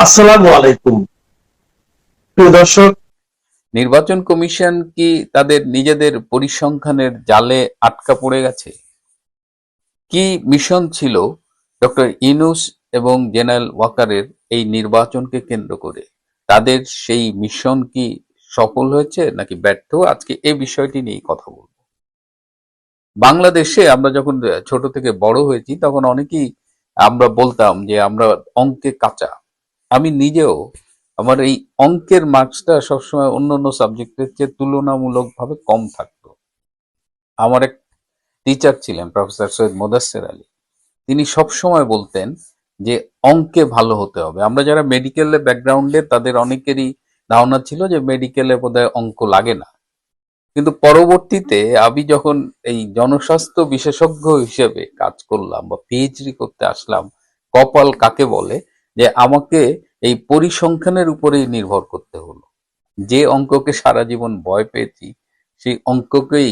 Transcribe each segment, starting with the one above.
আসসালামু আলাইকুম প্রিয় দর্শক। নির্বাচন কমিশন কি তাদের নিজেদের পরিসংখ্যানের জালে আটকা পড়ে গেছে? কি মিশন ছিল ডক্টর ইউনূস এবং জেনারেল ওয়াকারের এই নির্বাচনকে কেন্দ্র করে? তাদের সেই মিশন কি সফল হয়েছে নাকি ব্যর্থ? আজকে এই বিষয়টি নিয়ে কথা বলবো। বাংলাদেশে আমরা যখন ছোট থেকে বড় হয়েছি তখন অনেকেই আমরা বলতাম যে আমরা অঙ্কে কাঁচা। আমি নিজেও আমার এই অঙ্কের মার্কসটা সবসময় অন্যান্য সাবজেক্টের চেয়ে তুলনামূলকভাবে কম থাকতো। আমার এক টিচার ছিলেন প্রফেসর সৈয়দ মোদাস্সের আলী। তিনি সবসময় বলতেন যে অঙ্কে ভালো হতে হবে। আমরা যারা মেডিকেলের ব্যাকগ্রাউন্ডে তাদের অনেকেরই ধারণা ছিল যে মেডিকেলে বোধহয় অঙ্ক লাগে না, কিন্তু পরবর্তীতে আমি যখন এই জনস্বাস্থ্য বিশেষজ্ঞ হিসেবে কাজ করলাম বা পিএইচডি করতে আসলাম, কপাল কাকে বলে যে আমাকে এই পরিসংখ্যানের উপরেই নির্ভর করতে হলো। যে অঙ্ককে সারা জীবন ভয় পেয়েছি সেই অঙ্ককেই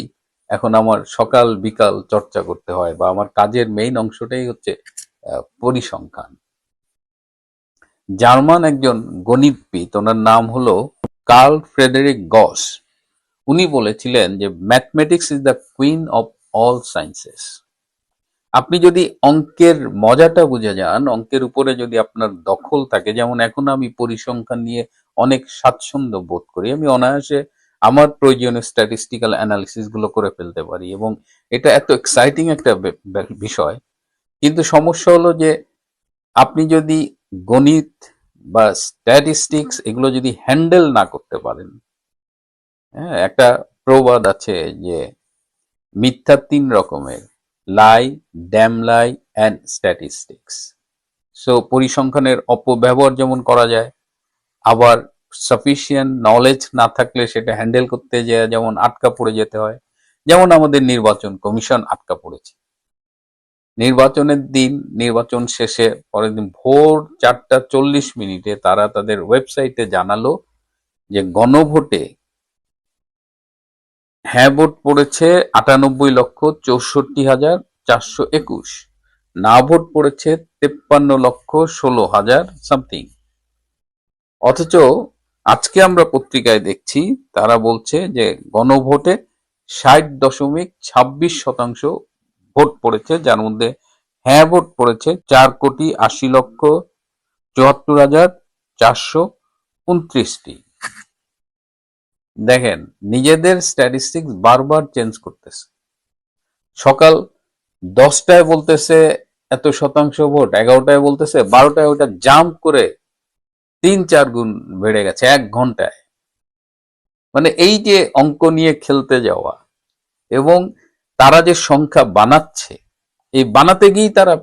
এখন আমার সকাল বিকাল চর্চা করতে হয়, বা আমার কাজের মেইন অংশটাই হচ্ছে পরিসংখ্যান। জার্মান একজন গণিতবিদ, ওনার নাম হলো কার্ল ফ্রেডেরিক গস। উনি বলেছিলেন যে mathematics is the queen of all sciences. আপনি যদি অঙ্কের মজাটা বুঝে যান, অঙ্কের উপরে যদি আপনার দখল থাকে, যেমন এখন আমি পরিসংখ্যান নিয়ে অনেক স্বাচ্ছন্দ্য বোধ করি, আমি অনায়াসে আমার প্রয়োজনীয় স্ট্যাটিস্টিক্যাল অ্যানালিসিস গুলো করে ফেলতে পারি এবং এটা এত এক্সাইটিং একটা বিষয়। কিন্তু সমস্যা হলো যে আপনি যদি গণিত বা স্ট্যাটিস্টিক্স এগুলো যদি হ্যান্ডেল না করতে পারেন, হ্যাঁ, একটা প্রবাদ আছে যে মিথ্যা তিন রকমের: lie, damn lie and statistics. So পরিসংখ্যানের অপব্যবহার যেমন করা যায়, আবার সাফিসিয়েন্ট নলেজ না থাকলে সেটা হ্যান্ডেল করতে যায় যেমন আটকা পড়ে যেতে হয়। যেমন আমাদের নির্বাচন কমিশন আটকা পড়েছে। নির্বাচনের দিন, নির্বাচন শেষে পরের দিন ভোর 4:40 তারা তাদের ওয়েবসাইটে জানালো যে গণভোটে হ্যাঁ ভোট পড়েছে 98,64,421, না ভোট পড়েছে 53,16,000 সামথিং। অথচ আজকে আমরা পত্রিকায় দেখছি তারা বলছে যে গণভোটে 60.26% ভোট পড়েছে, যার মধ্যে হ্যাঁ ভোট পড়েছে 4,80,74,429টি। দেখেন, নিজেদের স্ট্যাটিস্টিক্স বারবার চেঞ্জ করতেছে। সকাল 10টায় বলতেছে এত শতাংশ ভোট, 11টায় বলতেছে, 12টায় ওটা জাম্প করে 3-4 গুণ বেড়ে গেছে 1 ঘন্টায়। মানে এই যে অঙ্ক নিয়ে খেলতে যাওয়া এবং তারা যে সংখ্যা বানাচ্ছে, এই বানাতে গিয়েই তারা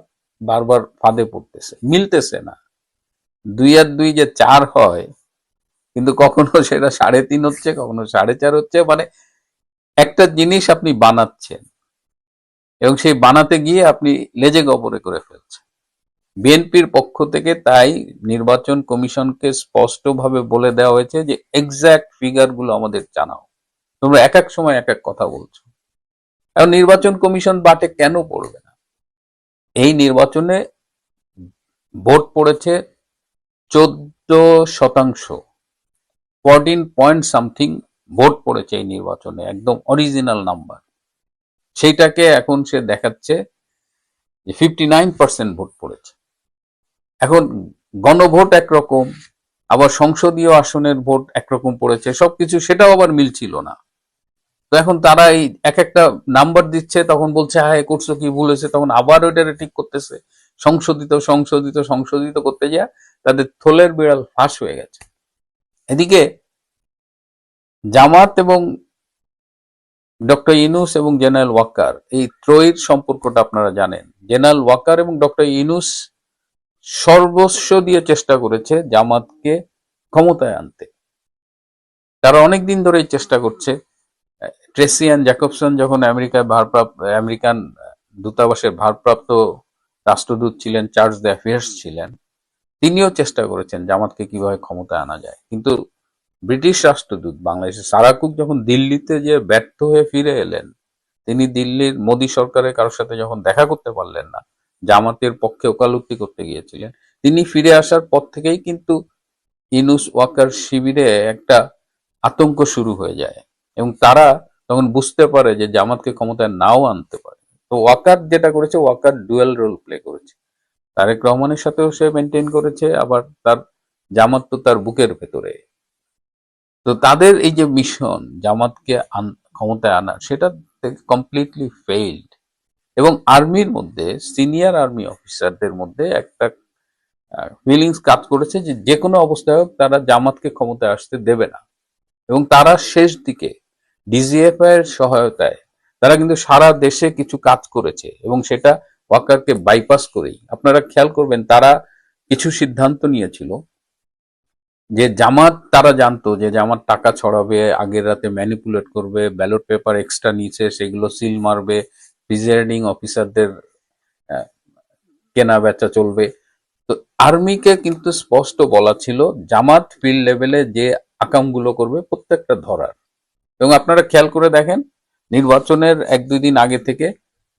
বারবার ফাঁদে পড়তেছে, মিলতেছে না। 2 আর 2 যে 4 হয়, কিন্তু কখনো সেটা 3.5 হচ্ছে, কখনো 4.5 হচ্ছে। মানে একটা জিনিস আপনি বানাচ্ছেন এবং সেই বানাতে গিয়ে আপনি লেজে গবরে করে ফেলছেন। বিএনপির পক্ষ থেকে তাই নির্বাচন কমিশনকে স্পষ্টভাবে বলে দেওয়া হয়েছে যে এক্সাক্ট ফিগার গুলো আমাদের জানাও। তোমরা এক এক সময় এক এক কথা বলছো। এখন নির্বাচন কমিশন বাটে কেন পড়বে না? এই নির্বাচনে ভোট পড়েছে 14%, 14 পয়েন্ট সামথিং ভোট পড়েছে এই নির্বাচনে, একদম অরিজিনাল নাম্বার। সেইটাকে এখন সে দেখাচ্ছে যে 59% ভোট পড়েছে। এখন গণভোট একরকম, আবার সংসদীয় আসনের ভোট একরকম পড়েছে, সবকিছু সেটাও আবার মিলছিল না। তো এখন তারা এই এক একটা নাম্বার দিচ্ছে, তখন বলছে হ্যাঁ করছো কি, ভুল হয়েছে, তখন আবার ওইটারে ঠিক করতেছে। সংশোধিত সংশোধিত সংশোধিত করতে যা তাদের থোলের বিড়াল ফাঁস হয়ে গেছে। এদিকে জামাত এবং ডক্টর ইউনূস এবং জেনারেল ওয়াকার, এই ত্রয়ীর সম্পর্কটা আপনারা জানেন। জেনারেল ওয়াকার এবং ডক্টর ইউনূস সর্বস্ব দিয়ে চেষ্টা করেছে জামাতকে ক্ষমতায় আনতে। তারা অনেকদিন ধরেই চেষ্টা করছে। ট্রেসিয়ান জ্যাকবসন যখন আমেরিকান দূতাবাসের ভারপ্রাপ্ত রাষ্ট্রদূত ছিলেন, চার্জ দ্য অ্যাফেয়ার্স ছিলেন, তিনিও চেষ্টা করেছেন জামাতকে কিভাবে ক্ষমতায় আনা যায়। কিন্তু ব্রিটিশ রাষ্ট্রদূত বাংলাদেশের সারাকুক যখন দিল্লিতে যে ব্যর্থ হয়ে ফিরে এলেন, তিনি দিল্লির মোদী সরকারের কারোর সাথে যখন দেখা করতে পারলেন না, জামাতের পক্ষে ওকালতি করতে গিয়েছিলেন, তিনি ফিরে আসার পর থেকেই কিন্তু ইউনূস ওয়াকার শিবিরে একটা আতঙ্ক শুরু হয়ে যায় এবং তারা তখন বুঝতে পারে যে জামাতকে ক্ষমতায় নাও আনতে পারে। তো ওয়াকার যেটা করেছে, ওয়াকার ডুয়েল রোল প্লে করেছে, তারেক রহমানের সাথেও সে মেনটেন করেছে, আবার তার জামাত তো তার বুকের ভেতরে। তো তাদের এই যে মিশন জামাতকে ক্ষমতায় আনার, সেটা কমপ্লিটলি ফেইল্ড। এবং আর্মির মধ্যে, সিনিয়র আর্মি অফিসারদের মধ্যে একটা ফিলিংস কাজ করেছে যে যে কোনো অবস্থায় হোক তারা জামাতকে ক্ষমতায় আসতে দেবে না। এবং তারা শেষ দিকে ডিজিএফ এর সহায়তায় তারা কিন্তু সারা দেশে কিছু কাজ করেছে এবং সেটা ওয়াকারকে বাইপাস করেই। আপনারা খেয়াল করবেন, তারা কিছু সিদ্ধান্ত নিয়েছিল যে জামাত, তারা জানতো যে জামাত টাকা ছড়াবে, আগের রাতে ম্যানিপুলেট করবে, ব্যালট পেপার এক্সট্রা নিচে সেগুলো সিল মারবে, প্রিজাইডিং অফিসারদের কেনা বেচা চলবে। তো আর্মিকে কিন্তু স্পষ্ট বলা ছিল জামাত ফিল্ড লেভেলে যে আকামগুলো করবে প্রত্যেকটা ধরার। এবং আপনারা খেয়াল করে দেখেন, নির্বাচনের 1-2 দিন আগে থেকে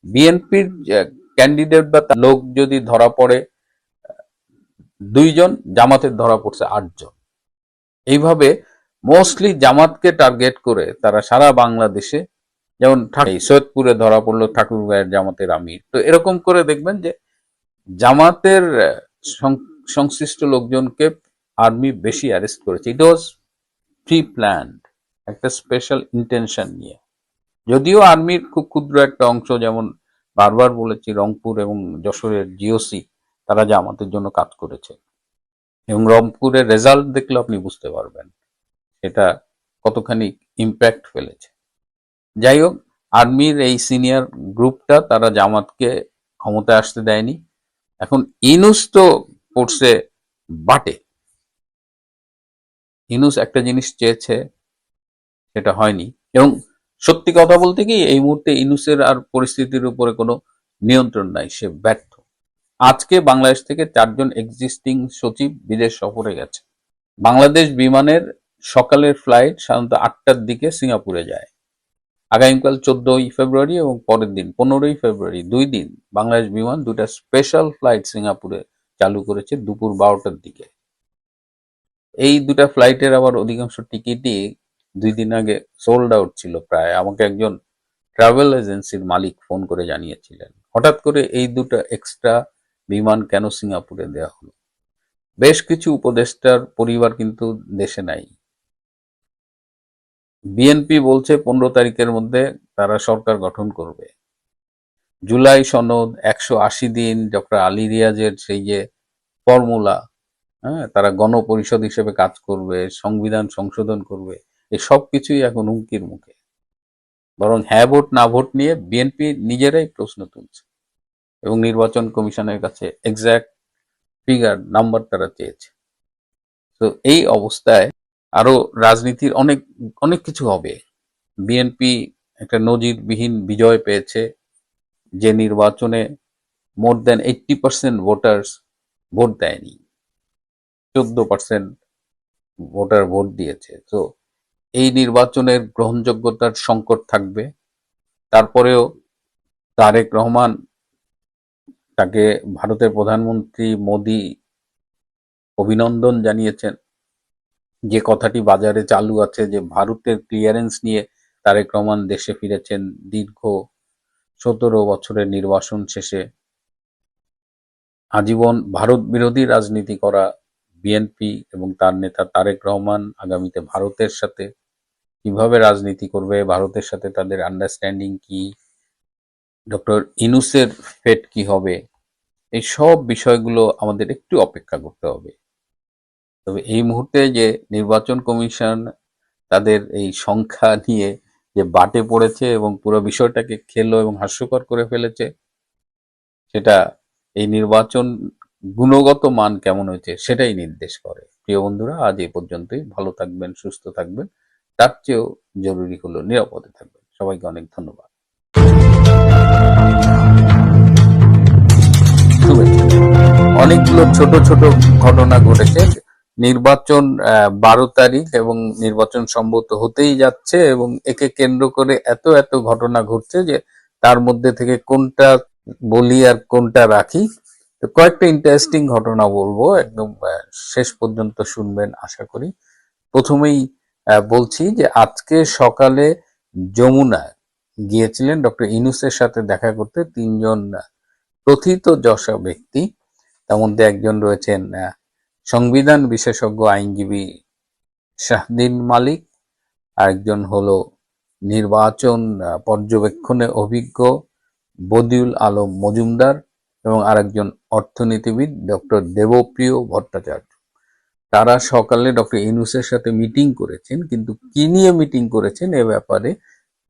বিএনপির ক্যান্ডিডেট বা লোক যদি ধরা পড়ে 2 জন, জামাতের ধরা পড়ছে 8 জন। এইভাবে মোস্টলি জামাতকে টার্গেট করে তারা সারা বাংলাদেশে, যেমন সৈয়দপুরে ধরা পড়লো ঠাকুরগাঁয়ের জামাতের আমির। তো এরকম করে দেখবেন যে জামাতের সংশ্লিষ্ট লোকজনকে আর্মি বেশি অ্যারেস্ট করেছে। ইট ওয়াজ প্রি প্ল্যান্ড, একটা স্পেশাল ইন্টেনশন নিয়ে। যদিও আর্মির খুব ক্ষুদ্র একটা অংশ, যেমন বারবার বলেছি রংপুর এবং যশোরের জিওসি, তারা জামাতের জন্য কাজ করেছে এবং রংপুরের রেজাল্ট দেখলে আপনি বুঝতে পারবেন এটা কতখানি ইম্প্যাক্ট ফেলেছে। যাই হোক, আর্মির এই সিনিয়র গ্রুপটা তারা জামাতকে ক্ষমতায় আসতে দেয়নি। এখন ইউনূস তো পড়ছে বাটে। ইউনূস একটা জিনিস চেয়েছে, সেটা হয়নি। এবং সত্যি কথা বলতে কি, এই মুহূর্তে ইউনূসের আর পরিস্থিতির উপরে কোনো নিয়ন্ত্রণ নাই, সে ব্যর্থ। আজকে বাংলাদেশ থেকে 4 জন এক্সিস্টিং সচিব বিদেশ সফরে গেছে। বাংলাদেশ বিমানের সকালের ফ্লাইট সাধারণত 8টার দিকে সিঙ্গাপুরে যায়। আগামীকাল 14ই ফেব্রুয়ারি এবং পরের দিন 15ই ফেব্রুয়ারি 2 দিন বাংলাদেশ বিমান 2টা স্পেশাল ফ্লাইট সিঙ্গাপুরে চালু করেছে দুপুর 12টার দিকে। এই 2টা ফ্লাইটের আবার অধিকাংশ টিকিটই 2 দিন আগে সোল্ড আউট ছিল প্রায়। আমাকে একজন ট্রাভেল এজেন্সির মালিক ফোন করে জানিয়েছিলেন হঠাৎ করে এই 2টা এক্সট্রা বিমান কেন সিঙ্গাপুরে দেওয়া হলো। বেশ কিছু উপদেষ্টার পরিবার কিন্তু দেশে নাই। বিএনপি বলছে 15 তারিখের মধ্যে তারা সরকার গঠন করবে। জুলাই সনদ, 180 দিন, ডক্টর আলী রিয়াজের সেই যে ফর্মুলা, তারা গণপরিষদ হিসেবে কাজ করবে, সংবিধান সংশোধন করবে, এই সব কিছুই এখন হুমকির মুখে। বরং হ্যাঁ ভোট না ভোট নিয়ে বিএনপি নিজেরাই প্রশ্ন তুলছে এবং নির্বাচন কমিশনের কাছে এক্সাক্ট ফিগার নাম্বার তারা চেয়েছে। তো এই অবস্থায় আরো রাজনীতির অনেক অনেক কিছু হবে। বিএনপি একটা নজিরবিহীন বিজয় পেয়েছে, যে নির্বাচনে মোর দেন 80% ভোটার্স ভোট দেয়নি, 14% ভোটার ভোট দিয়েছে। তো এই নির্বাচনের গ্রহণযোগ্যতার সংকট থাকবে। তারপরেও তারেক রহমান, তাকে ভারতের প্রধানমন্ত্রী মোদি অভিনন্দন জানিয়েছেন। যে কথাটি বাজারে চালু আছে যে ভারতের ক্লিয়ারেন্স নিয়ে তারেক রহমান দেশে ফিরেছেন দীর্ঘ 17 বছরের নির্বাসন শেষে। আজীবন ভারত বিরোধী রাজনীতি করা বিএনপি এবং তার নেতা তারেক রহমান আগামীতে ভারতের সাথে কিভাবে রাজনীতি করবে, ভারতের সাথে তাদের আন্ডারস্ট্যান্ডিং কি, ডক্টর ইউনূসের ফেট কি হবে, এই সব বিষয়গুলো আমাদের একটু অপেক্ষা করতে হবে। তবে এই মুহূর্তে যে নির্বাচন কমিশন তাদের এই সংখ্যা নিয়ে যে বাটে পড়েছে এবং পুরো বিষয়টাকে খেলো এবং হাস্যকর করে ফেলেছে, সেটা এই নির্বাচন গুণগত মান কেমন হয়েছে সেটাই নির্দেশ করে। প্রিয় বন্ধুরা, আজ এই পর্যন্তই। ভালো থাকবেন, সুস্থ থাকবেন, তার চেয়েও জরুরি হলো নিরাপদে থাকবেন। সবাইকে অনেক ধন্যবাদ। অনেকগুলো ছোট ছোট ঘটনা ঘটেছে। নির্বাচন 12 তারিখ এবং নির্বাচন সম্ভবত হতেই যাচ্ছে এবং একে কেন্দ্র করে এত এত ঘটনা ঘটছে যে তার মধ্যে থেকে কোনটা বলি আর কোনটা রাখি। তো তো কয়েকটা ইন্টারেস্টিং ঘটনা বলবো, একদম শেষ পর্যন্ত শুনবেন আশা করি। প্রথমেই বলছি যে আজকে সকালে যমুনায় গিয়েছিলেন ডক্টর ইউনূসের সাথে দেখা করতে তিনজন প্রথিতযশা ব্যক্তি। তার মধ্যে একজন রয়েছেন সংবিধান বিশেষজ্ঞ আইনজীবী শাহদিন মালিক, আরেকজন হলো নির্বাচন পর্যবেক্ষণে অভিজ্ঞ বদিউল আলম মজুমদার এবং আরেকজন অর্থনীতিবিদ ডক্টর দেবপ্রিয় ভট্টাচার্য। তারা সকালে ডক্টর ইউনূসের সাথে মিটিং করেছেন, কিন্তু কি নিয়ে মিটিং করেছেন এ ব্যাপারে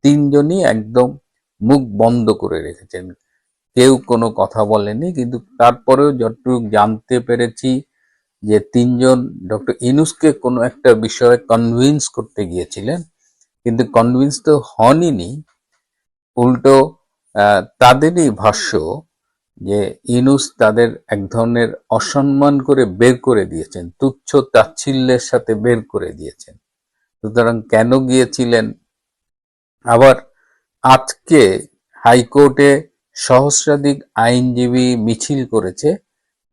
তিনজনই একদম মুখ বন্ধ করে রেখেছেন, কেউ কোনো কথা বলেনি। কিন্তু তারপরেও যতটুকু জানতে পেরেছি যে তিনজন ডক্টর ইউনূসকে কোনো একটা বিষয়ে কনভিন্স করতে গিয়েছিলেন, কিন্তু কনভিন্স তো হনইনি, উল্টো তাদেরই ভাষ্য যে ইউনূস তাদের এক ধরনের অসম্মান করে বের করে দিয়েছেন, তুচ্ছ তাচ্ছিল্যের সাথে বের করে দিয়েছেন। সুতরাং কেন গিয়েছিলেন? আবার আজকে হাইকোর্টে সহস্রাধিক আইনজীবী মিছিল করেছে।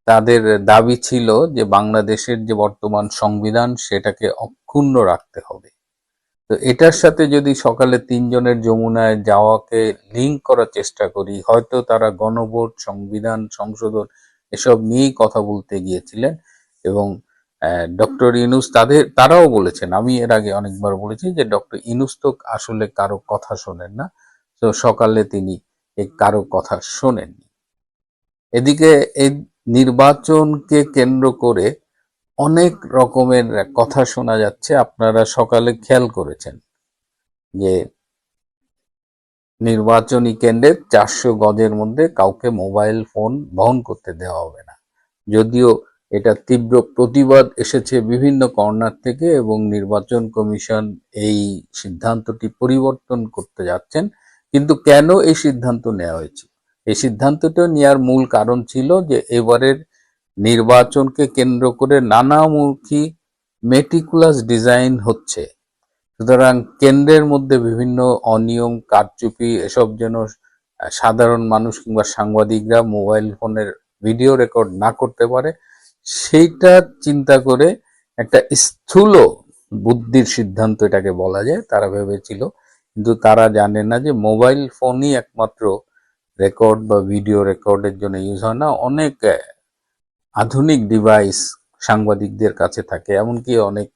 তাদের দাবি ছিল যে বাংলাদেশের যে বর্তমান সংবিধান সেটাকে অক্ষুণ্ণ রাখতে হবে। তো এটার সাথে যদি সকালে তিনজনের যমুনায় যাওয়াকে লিঙ্ক করার চেষ্টা করি, হয়তো তারা গণভোট, সংবিধান সংশোধন এসব নিয়েই কথা বলতে গিয়েছিলেন। এবং ডক্টর ইউনূস তারাও বলেছেন, আমি এর আগে অনেকবার বলেছি যে ডক্টর ইউনূস তো আসলে কারো কথা শোনেন না। তো সকালে তিনি কারো কথা শোনেননি। এদিকে এই নির্বাচনকে কেন্দ্র করে অনেক রকমের কথা শোনা যাচ্ছে। আপনারা সকালে খেয়াল করেছেন যে নির্বাচনী কেন্দ্রে 400 গজের মধ্যে কাউকে মোবাইল ফোন বহন করতে দেওয়া হবে না। যদিও এটা তীব্র প্রতিবাদ এসেছে বিভিন্ন কর্নার থেকে এবং নির্বাচন কমিশন এই সিদ্ধান্তটি পরিবর্তন করতে যাচ্ছেন, কিন্তু কেন এই সিদ্ধান্ত নেওয়া হয়েছে? এই সিদ্ধান্তটা নেওয়ার মূল কারণ ছিল যে এবারের নির্বাচনকে কেন্দ্র করে নানামুখী মেটিকুলাস ডিজাইন হচ্ছে। সুতরাং কেন্দ্রের মধ্যে বিভিন্ন অনিয়ম, কারচুপি এসব যেন সাধারণ মানুষ কিংবা সাংবাদিকরা মোবাইল ফোনের ভিডিও রেকর্ড না করতে পারে, সেইটা চিন্তা করে একটা স্থূল বুদ্ধির সিদ্ধান্ত এটাকে বলা যায় তারা ভেবেছিল। কিন্তু তারা জানে না যে মোবাইল ফোনই একমাত্র রেকর্ড বা ভিডিও রেকর্ডের জন্য ইউজ হয় না। অনেক আধুনিক ডিভাইস সাংবাদিকদের কাছে থাকে, এমনকি অনেক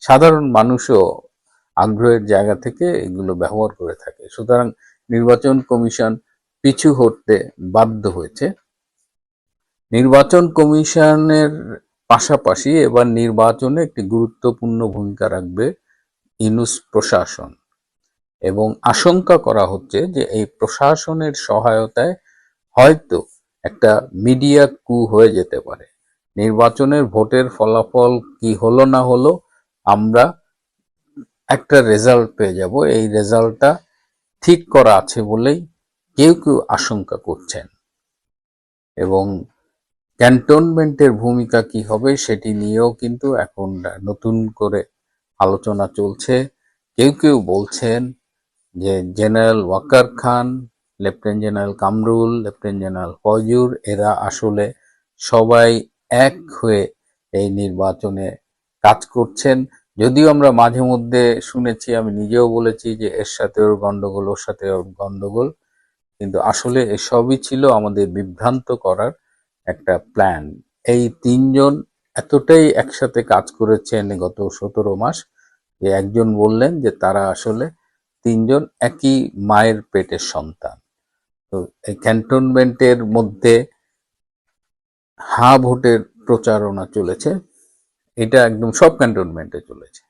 সাধারণ মানুষও আগ্রহের জায়গা থেকে এগুলো ব্যবহার করে থাকে। সুতরাং নির্বাচন কমিশন পিছু হটতে বাধ্য হয়েছে। নির্বাচন কমিশনের পাশাপাশি এবার নির্বাচনে একটি গুরুত্বপূর্ণ ভূমিকা রাখবে ইউনূস প্রশাসন, এবং আশঙ্কা করা হচ্ছে যে এই প্রশাসনের সহায়তায় হয়তো একটা মিডিয়া কু হয়ে যেতে পারে। নির্বাচনের ভোটের ফলাফল কি হলো না হলো আমরা একটা রেজাল্ট পেয়ে যাব, এই রেজাল্টটা ঠিক করা আছে বলেই কেউ কেউ আশঙ্কা করছেন। এবং ক্যান্টনমেন্টের ভূমিকা কি হবে সেটি নিয়েও কিন্তু এখন নতুন করে আলোচনা চলছে। কেউ কেউ বলছেন যে general Waker Khan, lieutenant general Kamrul, lieutenant general Fazur এরা আসলে সবাই এক হয়ে এই নির্বাচনে কাজ করছেন। যদিও আমরা মাঝে মধ্যে শুনেছি, আমি নিজেও বলেছি যে এর সাথে ওর গন্ডগোল, ওর সাথে ওর গন্ডগোল, কিন্তু আসলে এসবই ছিল আমাদের বিভ্রান্ত করার একটা প্ল্যান। এই তিনজন এতটাই একসাথে কাজ করেছেন গত 17 মাস যে একজন বললেন যে তারা আসলে তিনজন একই মায়ের পেটের সন্তান। তো এই ক্যান্টনমেন্টের মধ্যে হা ভোটের প্রচারণা চলেছে, এটা একদম সব ক্যান্টনমেন্টে চলেছে।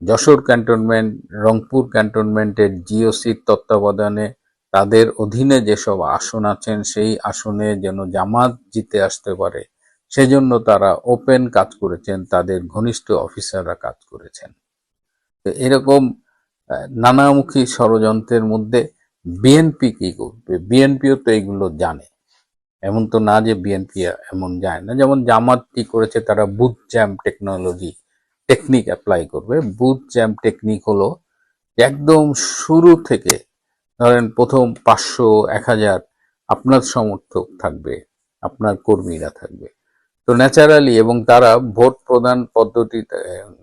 যশোর ক্যান্টনমেন্ট, রংপুর ক্যান্টনমেন্টের জিওসির তত্ত্বাবধানে তাদের অধীনে যেসব আসন আছেন সেই আসনে যেন জামাত জিতে আসতে পারে সেজন্য তারা ওপেন কাজ করেছেন, তাদের ঘনিষ্ঠ অফিসাররা কাজ করেছেন। তো এরকম নানামুখী ষড়যন্ত্রের মধ্যে বিএনপি কি করবে? বিএনপিও তো এগুলো জানে, এমন তো না যে বিএনপি এমন যায় না। যেমন জামাত কি করেছে, তারা বুথ জ্যাম টেকনিক অ্যাপ্লাই করবে। বুথ জ্যাম টেকনিক হলো একদম শুরু থেকে, ধরেন প্রথম 500, 1000 আপনার সমর্থক থাকবে, আপনার কর্মীরা থাকবে। তো ন্যাচারালি এবং তারা ভোট প্রদান পদ্ধতিতে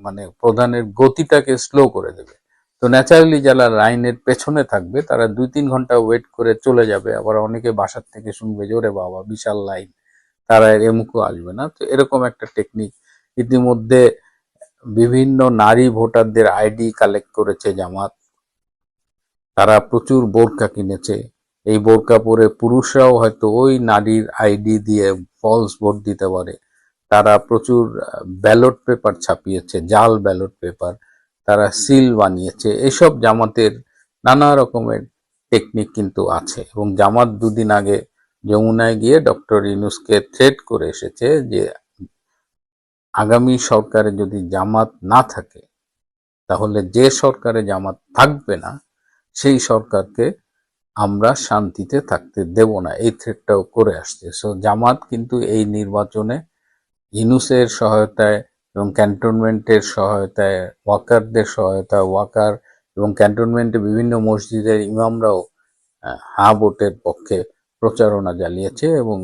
মানে প্রদানের গতিটাকে স্লো করে দেবে। তো ন্যাচারালি যারা লাইনের পেছনে থাকবে তারা 2-3 ঘন্টা ওয়েট করে চলে যাবে। আবার অনেকে বাসার থেকে শুনবে যে ওরে বাবা বিশাল লাইন, তারা এমুকও আসবে না। তো এরকম একটা টেকনিক ইতিমধ্যে বিভিন্ন নারী ভোটারদের আইডি কালেক্ট করেছে জামাত। তারা প্রচুর বোরকা কিনেছে। এই বোরকা পরে পুরুষরাও হয়তো ওই নারীর আইডি দিয়ে ফলস ভোট দিতে পারে। তারা প্রচুর ব্যালট পেপার ছাপিয়েছে, জাল ব্যালট পেপার। তারা সিল বানিয়েছে। এসব জামাতের নানা রকমের টেকনিক কিন্তু আছে। এবং জামাত দুদিন আগে যমুনায় গিয়ে ডক্টর ইউনূসকে থ্রেট করে এসেছে যে আগামী সরকারে যদি জামাত না থাকে তাহলে যে সরকারে জামাত থাকবে না সেই সরকারকে আমরা শান্তিতে থাকতে দেব না, এই থ্রেটটাও করে আসছে। সো জামাত কিন্তু এই নির্বাচনে ইউনূসের সহায়তায় এবং ক্যান্টনমেন্টের সহায়তায়, ওয়াকারদের সহায়তায়, ওয়াকার এবং ক্যান্টনমেন্টে বিভিন্ন মসজিদের ইমামরাও হা ভোটের পক্ষে প্রচারণা চালিয়েছে এবং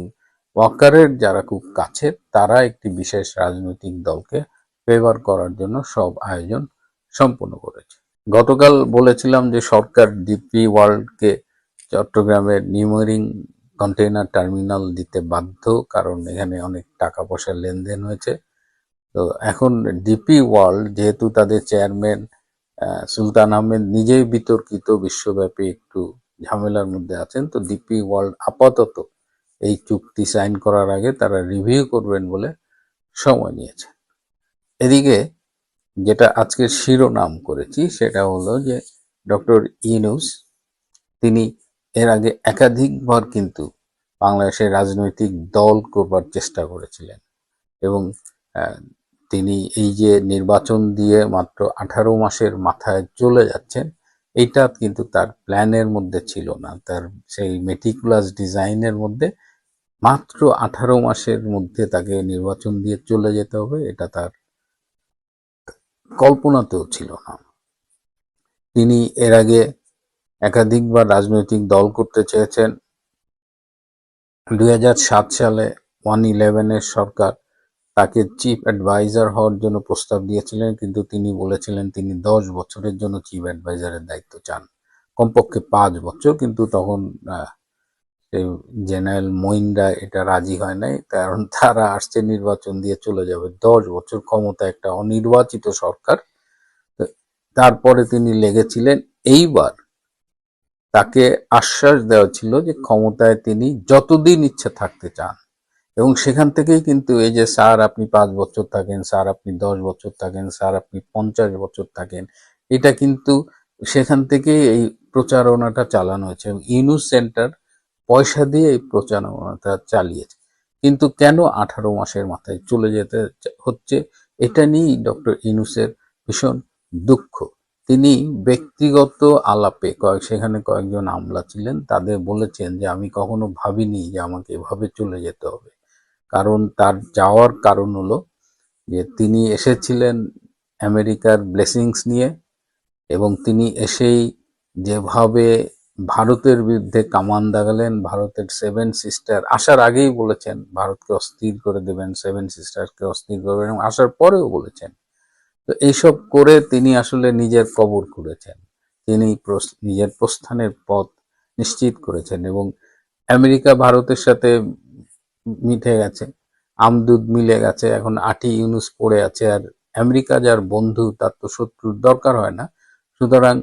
ওয়াকারের যারা খুব কাছে তারা একটি বিশেষ রাজনৈতিক দলকে ফেভার করার জন্য সব আয়োজন সম্পন্ন করেছে। গতকাল বলেছিলাম যে সরকার ডিপি ওয়ার্ল্ডকে চট্টগ্রামের নিউমেরিং কন্টেইনার টার্মিনাল দিতে বাধ্য, কারণ এখানে অনেক টাকা পয়সার লেনদেন হয়েছে। তো এখন ডিপি ওয়ার্ল্ড যেহেতু তাদের চেয়ারম্যান সুলতান আহমেদ নিজেই বিতর্কিত, বিশ্বব্যাপী একটু ঝামেলার মধ্যে আছেন, তো ডিপি ওয়ার্ল্ড আপাতত এই চুক্তি সাইন করার আগে তারা রিভিউ করবেন বলে সময় নিয়েছে। এদিকে যেটা আজকে শিরোনাম করেছি সেটা হলো যে ডক্টর ইউনূস তিনি এর আগে একাধিকবার কিন্তু বাংলাদেশের রাজনৈতিক দল করবার চেষ্টা করেছিলেন এবং তিনি এই যে নির্বাচন দিয়ে মাত্র 18 মাসের মাথায় চলে যাচ্ছেন, এইটা কিন্তু তার প্ল্যানের মধ্যে ছিল না। তার সেই মেটিকুলাস ডিজাইনের মধ্যে মাত্র 18 মাসের মধ্যে তাকে নির্বাচন দিয়ে চলে যেতে হবে, এটা তার কল্পনাতেও ছিল না। তিনি এর আগে একাধিকবার রাজনৈতিক দল করতে চেয়েছেন। 2007 সালে 111-এর সরকার তাকে চিফ অ্যাডভাইজার হওয়ার জন্য প্রস্তাব দিয়েছিলেন, কিন্তু তিনি বলেছিলেন তিনি 10 বছরের জন্য চিফ অ্যাডভাইজারের দায়িত্ব চান, কমপক্ষে 5 বছর। কিন্তু তখন জেনারেল মঈনরা এটা রাজি হয় নাই, কারণ তারা আসছে নির্বাচন দিয়ে চলে যাবে, 10 বছর ক্ষমতা একটা অনির্বাচিত সরকার। তারপরে তিনি লেগেছিলেন। এইবার তাকে আশ্বাস দেওয়া ছিল যে ক্ষমতায় তিনি যতদিন ইচ্ছে থাকতে চান, এবং সেখান থেকেই কিন্তু এই যে স্যার আপনি 5 বছর থাকেন, স্যার আপনি 10 বছর থাকেন, স্যার আপনি 50 বছর থাকেন, এটা কিন্তু সেখান থেকেই এই প্রচারণাটা চালানো হয়েছে এবং ইউনূস সেন্টার পয়সা দিয়ে এই প্রচারণাটা চালিয়েছে। কিন্তু কেন 18 মাসের মাথায় চলে যেতে হচ্ছে, এটা নিয়েই ডক্টর ইউনূসের ভীষণ দুঃখ। তিনি ব্যক্তিগত আলাপে সেখানে কয়েকজন আমলা ছিলেন, তাদের বলেছেন যে আমি কখনো ভাবিনি যে আমাকে এভাবে চলে যেতে হবে। কারণ তার যাওয়ার কারণ হলো যে তিনি এসেছিলেন আমেরিকার ব্লেসিংস নিয়ে, এবং তিনি এসেই যেভাবে ভারতের বিরুদ্ধে কামান দাগালেন, ভারতের 7 সিস্টার আসার আগেই বলেছেন ভারতকে অস্থির করে দেবেন, 7 সিস্টারকে অস্থির করবেন, এবং আসার পরেও বলেছেন। তো এইসব করে তিনি আসলে নিজের কবর খুঁড়েছেন। তিনি নিজের প্রস্থানের পথ নিশ্চিত করেছেন এবং আমেরিকা ভারতের সাথে মিটে গেছে, আমদুদ মিলে গেছে, এখন আটি ইউনূস পড়ে আছে। আর আমেরিকা যার বন্ধু তার তো শত্রুর দরকার হয় না, সুতরাং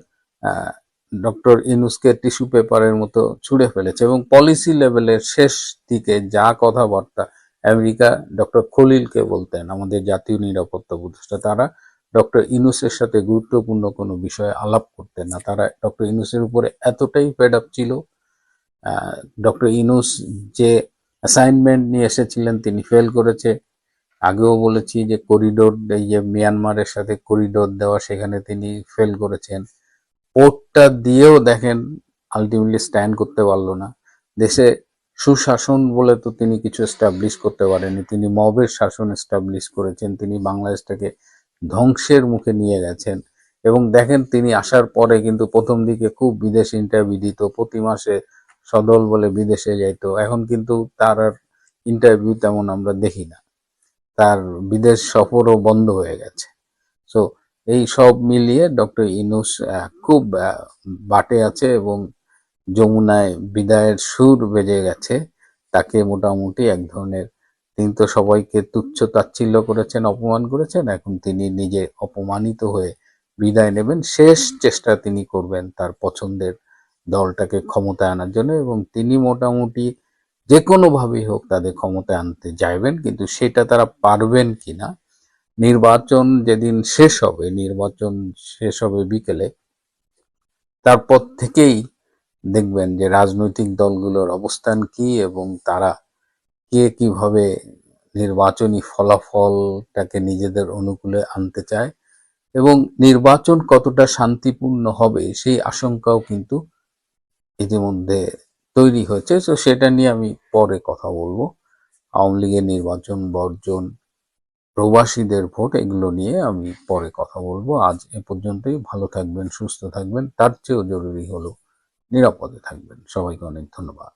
ডক্টর ইউনূসকে টিস্যু পেপারের মতো ছুঁড়ে ফেলেছে। এবং পলিসি লেভেলের শেষ দিকে যা কথাবার্তা আমেরিকা ডক্টর খলিলকে বলতেন, আমাদের জাতীয় নিরাপত্তা উপদেষ্টা, তারা ডক্টর ইউনূসের সাথে গুরুত্বপূর্ণ কোনো বিষয়ে আলাপ করতেন না। তারা ডক্টর ইউনূসের উপরে এতটাই ফেড আপ ছিল। ডক্টর ইউনূস যে অ্যাসাইনমেন্ট নিয়ে এসেছিলেন তিনি ফেল করেছে। আগেও বলেছি যে করিডোর, এই যে মিয়ানমারের সাথে করিডোর দেওয়া, সেখানে তিনি ফেল করেছেন। পোর্টটা দিয়েও দেখেন আলটিমেটলি স্ট্যান্ড করতে পারলো না। দেশে সুশাসন বলে তো তিনি কিছু এস্টাবলিশ করতে পারেননি, তিনি মবের শাসন এস্টাবলিশ করেছেন, তিনি বাংলাদেশটাকে ধ্বংসের মুখে নিয়ে গেছেন। এবং দেখেন তিনি আসার পরে কিন্তু প্রথম দিকে খুব বিদেশি ইন্টারভিউ দিত, প্রতি মাসে সদল বলে বিদেশে যাইতো, এখন কিন্তু তার আর ইন্টারভিউ তেমন আমরা দেখি না, তার বিদেশ সফরও বন্ধ হয়ে গেছে। সো এই সব মিলিয়ে ডক্টর ইউনূস খুব বাটে আছে এবং যমুনায় বিদায়ের সুর বেজে গেছে। তাকে মোটামুটি এক ধরনের, তিনি তো সবাইকে তুচ্ছ তাচ্ছিল্য করেছেন, অপমান করেছেন, এখন তিনি নিজে অপমানিত হয়ে বিদায় নেবেন। শেষ চেষ্টা তিনি করবেন তার পছন্দের দলটাকে ক্ষমতায় আনার জন্য, এবং তিনি মোটামুটি যে কোনোভাবেই হোক তাদের ক্ষমতায় আনতে চাইবেন, কিন্তু সেটা তারা পারবেন কিনা, নির্বাচন যেদিন শেষ হবে, নির্বাচন শেষ হবে বিকেলে, তারপর থেকেই দেখবেন যে রাজনৈতিক দলগুলোর অবস্থান কি এবং তারা কে কিভাবে নির্বাচনী ফলাফলটাকে নিজেদের অনুকূলে আনতে চায় এবং নির্বাচন কতটা শান্তিপূর্ণ হবে সেই আশঙ্কাও কিন্তু ইতিমধ্যে তৈরি হয়েছে। তো সেটা নিয়ে আমি পরে কথা বলবো। আওয়ামী লীগের নির্বাচন বর্জন, প্রবাসীদের ভোট, এগুলো নিয়ে আমি পরে কথা বলবো। আজ এ পর্যন্তই। ভালো থাকবেন, সুস্থ থাকবেন, তার চেয়েও জরুরি হলো নিরাপদে থাকবেন। সবাইকে অনেক ধন্যবাদ।